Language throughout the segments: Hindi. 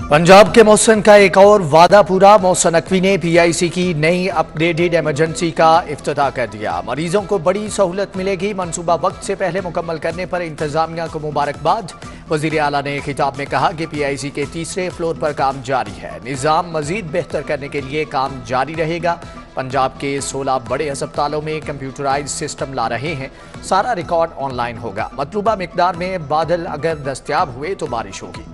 पंजाब के मौसम का एक और वादा पूरा। मौसम नकवी ने पीआईसी की नई अपग्रेडेड इमरजेंसी का इफ्तिताह कर दिया। मरीजों को बड़ी सहूलत मिलेगी। मंसूबा वक्त से पहले मुकम्मल करने पर इंतजामिया को मुबारकबाद। वजीर आला ने खिताब में कहा कि पीआईसी के तीसरे फ्लोर पर काम जारी है। निज़ाम मजीद बेहतर करने के लिए काम जारी रहेगा। पंजाब के 16 बड़े अस्पतालों में कंप्यूटराइज सिस्टम ला रहे हैं। सारा रिकॉर्ड ऑनलाइन होगा। मतलूबा मिकदार में बादल अगर दस्तयाब हुए तो बारिश होगी।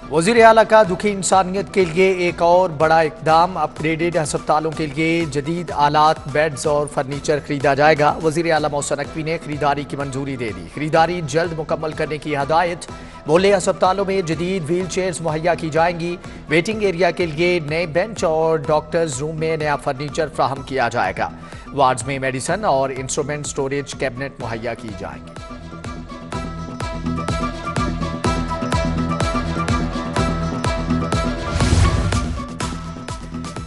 वज़ीर आला का दुखी इंसानियत के लिए एक और बड़ा इक़दाम। अपग्रेडेड अस्पतालों के लिए जदीद आलात, बेड्स और फर्नीचर खरीदा जाएगा। वज़ीर आला मौसम नकवी ने खरीदारी की मंजूरी दे दी। खरीदारी जल्द मुकम्मल करने की हदायत। बोले अस्पतालों में जदीद व्हील चेयर्स मुहैया की जाएंगी। वेटिंग एरिया के लिए नए बेंच और डॉक्टर्स रूम में नया फर्नीचर फ्राहम किया जाएगा। वार्ड्स में मेडिसन और इंस्ट्रूमेंट स्टोरेज कैबिनेट मुहैया की जाएंगी।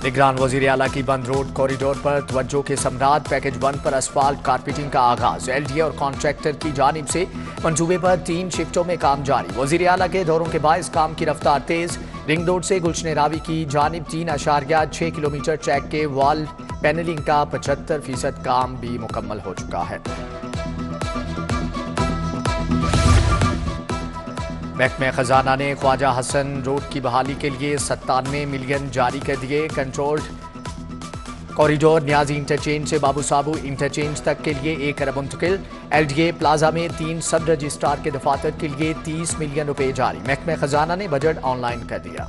निगरान वज़ीर आला की बंद रोड कॉरिडोर पर तवज्जो के सम्राट। पैकेज 1 पर असफाल्ट कारपेटिंग का आगाज। एलडीए और कॉन्ट्रैक्टर की जानिब से मंसूबे पर 3 शिफ्टों में काम जारी। वज़ीर आला के दौरों के बायस काम की रफ्तार तेज। रिंग रोड से गुलशन रावी की जानिब 3.6 किलोमीटर ट्रैक के वॉल पैनलिंग का 75% काम भी मुकम्मल हो चुका है। महकमे खजाना ने ख्वाजा हसन रोड की बहाली के लिए 97 मिलियन जारी कर दिए। कंट्रोल्ड कॉरिडोर न्याजी इंटरचेंज से बाबू साबू इंटरचेंज तक के लिए 1 अरब मुंतकिल। एलडीए प्लाजा में 3 सब रजिस्ट्रार के दफातर के लिए 30 मिलियन रुपए जारी। महकमे खजाना ने बजट ऑनलाइन कर दिया।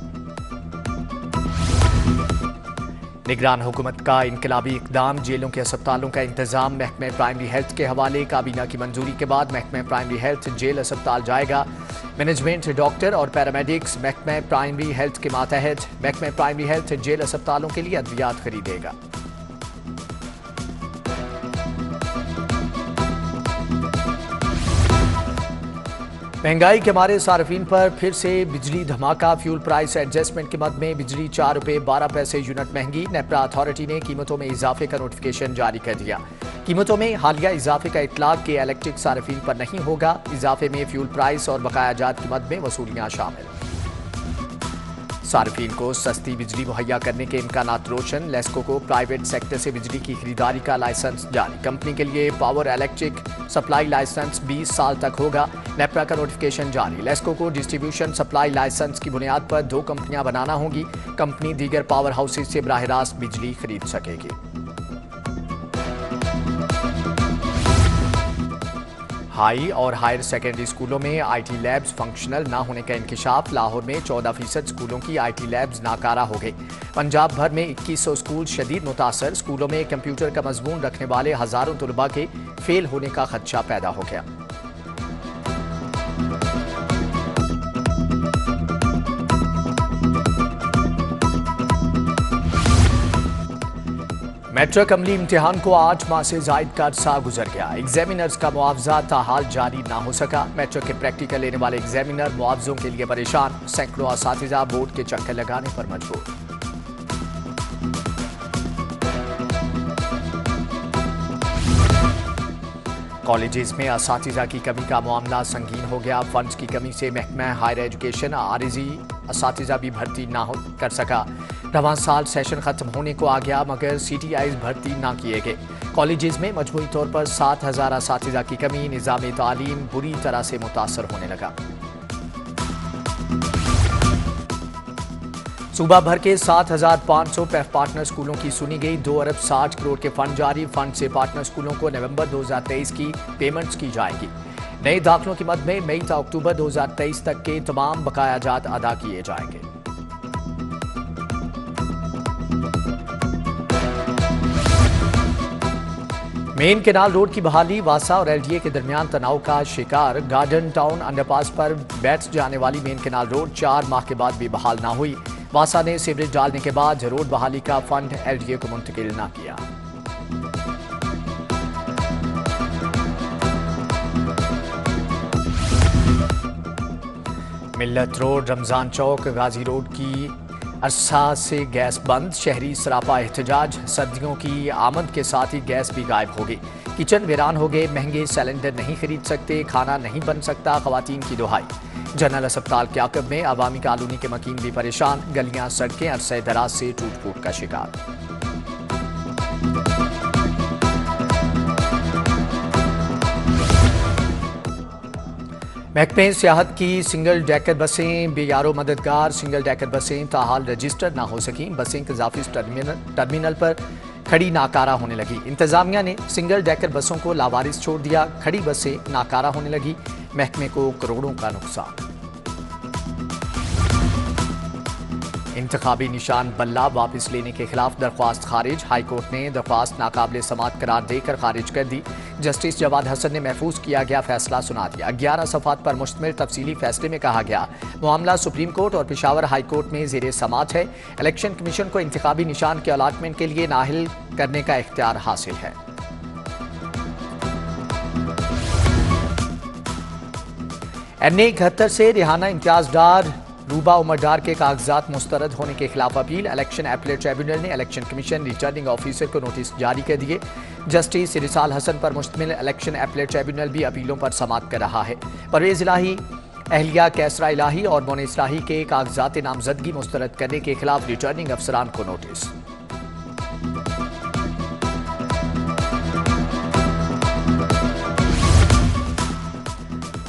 निगरान हुकूमत का इनकलाबी इकदाम। जेलों के अस्पतालों का इंतजाम महकमे प्राइमरी हेल्थ के हवाले। काबीना की मंजूरी के बाद महकमे प्राइमरी हेल्थ जेल अस्पताल जाएगा। मैनेजमेंट, डॉक्टर और पैरामेडिक्स महकमे प्राइमरी हेल्थ के मातहत। महकमे प्राइमरी हेल्थ जेल अस्पतालों के लिए अद्वियात खरीदेगा। महंगाई के मारे सार्फिन पर फिर से बिजली धमाका। फ्यूल प्राइस एडजस्टमेंट के मद में बिजली 4 रुपये 12 पैसे यूनिट महंगी। नेपरा अथॉरिटी ने कीमतों में इजाफे का नोटिफिकेशन जारी कर दिया। कीमतों में हालिया इजाफे का इतलाक के इलेक्ट्रिक सार्फिन पर नहीं होगा। इजाफे में फ्यूल प्राइस और बकाया जात की मद में वसूलियां शामिल। सार्फिन को सस्ती बिजली मुहैया करने के इम्कानात रोशन। लेस्को को प्राइवेट सेक्टर से बिजली की खरीदारी का लाइसेंस जारी। कंपनी के लिए पावर इलेक्ट्रिक सप्लाई लाइसेंस 20 साल तक होगा। नेपरा का नोटिफिकेशन जारी। लेस्को को डिस्ट्रीब्यूशन सप्लाई लाइसेंस की बुनियाद पर 2 कंपनियां बनाना होंगी। कंपनी दीगर पावर हाउसेज से बराह रास्त बिजली खरीद सकेगी। हाई और हायर सेकेंडरी स्कूलों में आईटी लैब्स फंक्शनल न होने का इंकिशाफ। लाहौर में 14% स्कूलों की आईटी लैब्स नाकारा हो गई। पंजाब भर में 2100 स्कूल शदीद मुतासर। स्कूलों में कंप्यूटर का मजमून रखने वाले हजारों तलबा के फेल होने का खदशा पैदा हो गया। मैट्रिक अमली इम्तिहान को 8 माह से जायद का अरसा गुजर गया। एग्जामिनर्स का मुआवजा ताहाल जारी ना हो सका। मैट्रिक के प्रैक्टिकल लेने वाले एग्जामिनर मुआवजों के लिए परेशान। सैकड़ों असातिज़ा बोर्ड के चक्कर लगाने पर मजबूर। कॉलेजेस में असातिज़ा की कमी का मामला संगीन हो गया। फंड्स की कमी से महकमा हायर एजुकेशन आरिजी असातिज़ा भी भर्ती ना कर सका। रवां साल सेशन खत्म होने को आ गया मगर CTIs भर्ती ना किए गए। कॉलेजेस में मजमूई तौर पर 7000 असातिज़ा की कमी। निज़ाम तालीम बुरी तरह से मुतासर होने लगा। सूबा भर के 7500 पेफ पार्टनर स्कूलों की सुनी गई। 2 अरब 60 करोड़ के फंड जारी। फंड से पार्टनर स्कूलों को नवंबर 2023 की पेमेंट्स की जाएगी। नए दाखिलों की मद में मई से अक्टूबर 2023 तक के तमाम बकाया जात अदा किए जाएंगे। मेन केनाल रोड की बहाली। वासा और LDA के दरमियान तनाव का शिकार। गार्डन टाउन अंडरपास पर बैठ जाने वाली मेन केनाल रोड 4 माह के बाद भी बहाल ना हुई। वासा ने सीवरेज डालने के बाद रोड बहाली का फंड LDA को मुंतकिल ना किया। मिल्लत रोड, रमजान चौक, गाजी रोड की अरसा से गैस बंद। शहरी सरापा एहतजाज। सर्दियों की आमद के साथ ही गैस भी गायब हो गई। किचन वीरान हो गए, महंगे सिलेंडर नहीं खरीद सकते, खाना नहीं बन सकता, खवातीन की दुहाई। जनरल अस्पताल के आकब में अवामी कॉलोनी के मकीन भी परेशान, गलियां सड़कें अरसे दराज से टूट फूट का शिकार। महकमे सियाहत की सिंगल डेकर बसें बेयारो मददगार। सिंगल डेकर बसें ताहाल रजिस्टर ना हो सकी, बसें कजाफी टर्मिनल पर खड़ी नाकारा होने लगी। इंतजामिया ने सिंगल डेकर बसों को लावारिस छोड़ दिया, खड़ी बसें नाकारा होने लगी, महकमे को करोड़ों का नुकसान। इंतखाबी निशान बल्ला वापस लेने के खिलाफ दरख्वास्त खारिज। हाईकोर्ट ने दरख्वास्त नाकाबिले समात करार देकर खारिज कर दी। जस्टिस जवाद हसन ने महफूज किया गया फैसला सुना दिया। 11 सफ़ात पर मुश्तमिल तफसीली फैसले में कहा गया मामला सुप्रीम कोर्ट और पेशावर हाई कोर्ट में ज़ेरे समात है। इलेक्शन कमीशन को इंतखाबी निशान के अलाटमेंट के लिए नाहिल करने का इख्तियार हासिल है। NA 71 से रिहाना इम्तियाज डार रूबा उमर डार के कागजात मुस्तरद होने के खिलाफ अपील। इलेक्शन अपीलेट ट्रिब्यूनल ने इलेक्शन कमीशन रिटर्निंग ऑफिसर को नोटिस जारी कर दिए। जस्टिस रिसाल हसन पर मुश्तमिल इलेक्शन अपीलेट ट्रिब्यूनल भी अपीलों पर समाअत कर रहा है। परवेज इलाही, अहलिया कैसरा इलाही और मोनिस इलाही के कागजात नामजदगी मुस्तरद करने के खिलाफ रिटर्निंग अफसरान को नोटिस।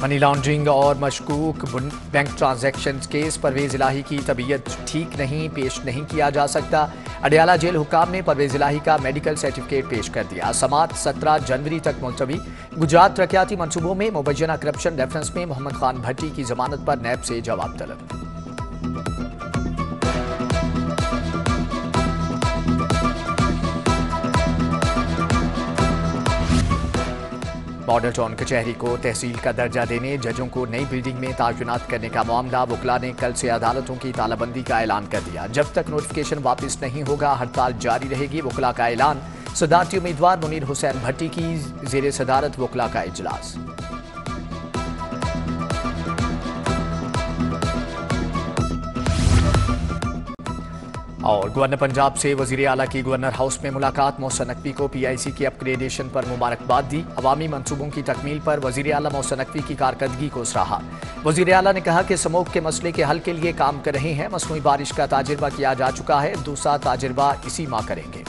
मनी लॉन्ड्रिंग और मशकूक बैंक ट्रांजैक्शंस केस। परवेज इलाही की तबीयत ठीक नहीं, पेश नहीं किया जा सकता। अडयाला जेल हुकाम ने परवेज इलाही का मेडिकल सर्टिफिकेट पेश कर दिया। समात 17 जनवरी तक मुलतवी। गुजरात तरक्याती मनसूबों में मुबैना करप्शन रेफरेंस में मोहम्मद खान भट्टी की जमानत पर नैब से जवाब तलब। मॉडल टाउन कचहरी को तहसील का दर्जा देने, जजों को नई बिल्डिंग में तैनात करने का मामला। वकला ने कल से अदालतों की तालाबंदी का ऐलान कर दिया। जब तक नोटिफिकेशन वापस नहीं होगा हड़ताल जारी रहेगी, वकला का ऐलान। सदारती उम्मीदवार मुनीर हुसैन भट्टी की जेर सदारत वकला का इजलास। और गवर्नर पंजाब से वजीर आला की गवर्नर हाउस में मुलाकात। मोहसिन नकवी को PIC की अपग्रेडेशन पर मुबारकबाद दी। अवामी मनसूबों की तकमील पर वजीर आला मोहसिन नकवी की कारकर्दगी को सराहा। वजीर आला ने कहा कि स्मोक के मसले के हल के लिए काम कर रहे हैं। मसनूई बारिश का ताजुर्बा किया जा चुका है, दूसरा ताजुर्बा इसी माह करेंगे।